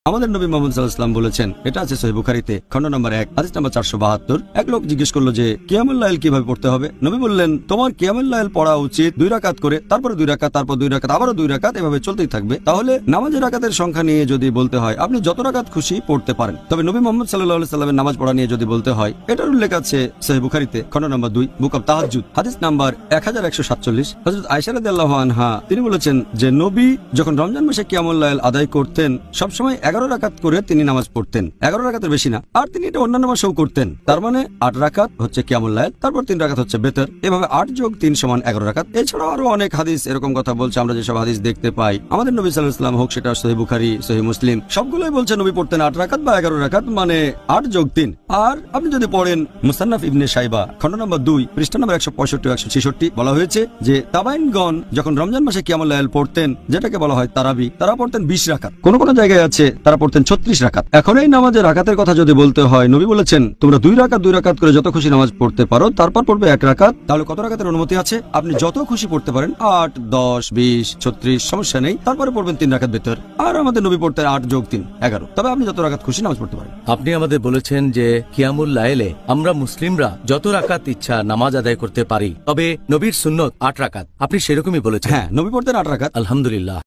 আমাদের নবী মুহাম্মদ সাল্লাল্লাহু আলাইহি ওয়াসাল্লাম বলেছেন, এটা আছে সহিহ বুখারীতে খণ্ড নম্বর 1 হাদিস নম্বর 472। এক লোক জিজ্ঞেস করলো যে কিয়ামুল লাইল কিভাবে পড়তে হবে। নবী বললেন, তোমার কিয়ামুল লাইল পড়া উচিত 2 রাকাত করে, তারপরে 2 রাকাত, তারপর 2 রাকাত, আবারও 2 রাকাত, এভাবে চলতেই থাকবে। তাহলে নামাজের রাকাতের সংখ্যা নিয়ে যদি বলতে হয়, আপনি যত রাকাত খুশি পড়তে পারেন। তবে নবী মুহাম্মদ সাল্লাল্লাহু আলাইহি ওয়াসাল্লামের নামাজ পড়া নিয়ে যদি বলতে হয়, এটার উল্লেখ আছে সহিহ বুখারীতে খণ্ড নম্বর 2 বুক অব তাহাজ্জুদ হাদিস নাম্বার 1147। হযরত আয়েশা রাদিয়াল্লাহু আনহা তিনি বলেছেন যে নবী যখন রমজান মাসে কিয়ামুল লাইল আদায় করতেন, সবসময় 11 রাকাত করে তিনি নামাজ পড়তেন, 11 রাকাতের বেশি না। আর তিনি এটা অন্যান্য মাসেও করতেন। তার মানে 8 রাকাত হচ্ছে কিয়ামুল লাইল, তারপর 3 রাকাত হচ্ছে বেতর, এভাবে 8 যোগ 3 সমান 11 রাকাত। এছাড়াও আরো অনেক হাদিস এরকম কথা বলছে। আমরা যেসব হাদিস দেখতে পাই, আমাদের নবী সাল্লাল্লাহু আলাইহি ওয়াসাল্লাম হোক সেটা সহিহ বুখারী, সহিহ মুসলিম, সবগুলোই বলছে নবী পড়তেন 8 রাকাত বা 11 রাকাত, মানে 8 যোগ 3। আর আপনি যদি পড়েন মুসান্নাফ ইবনে শাইবা খণ্ড নম্বর 2 পৃষ্ঠা নম্বর 165 ও 166, বলা হয়েছে যে তাবাইনগণ যখন রমজান মাসে কিয়ামুল লাইল পড়তেন, যেটাকে বলা হয় তারাবি, তারা পড়তেন 20 রাকাত। কোন কোন জায়গায় আছে তারা পড়তেন 36 রাকাত। এখন এই নামাজের রাকাতের কথা যদি বলতে হয়, নবী বলেছেন তোমরা 2 রাকাত করে যত খুশি নামাজ পড়তে পারো, তারপর পড়বে 1 রাকাত। তাহলে কত রাকাতের অনুমতি আছে? আপনি যত খুশি পড়তে পারেন, 8, 10, 20, 36, সমস্যা নেই। তারপরে পড়বেন 3 রাকাত বেতর। আর আমাদের নবী পড়তেন 8 যোগ 3 11। তবে আপনি যত রাকাত খুশি নামাজ পড়তে পারেন। আপনি আমাদের বলেছেন যে কিয়ামুল লাইলে আমরা মুসলিমরা যত রাকাত ইচ্ছা নামাজ আদায় করতে পারি, তবে নবীর সুন্নত 8 রাকাত। আপনি সেরকমই বলেছেন। হ্যাঁ, নবী পড়তেন 8 রাকাত। আলহামদুলিল্লাহ।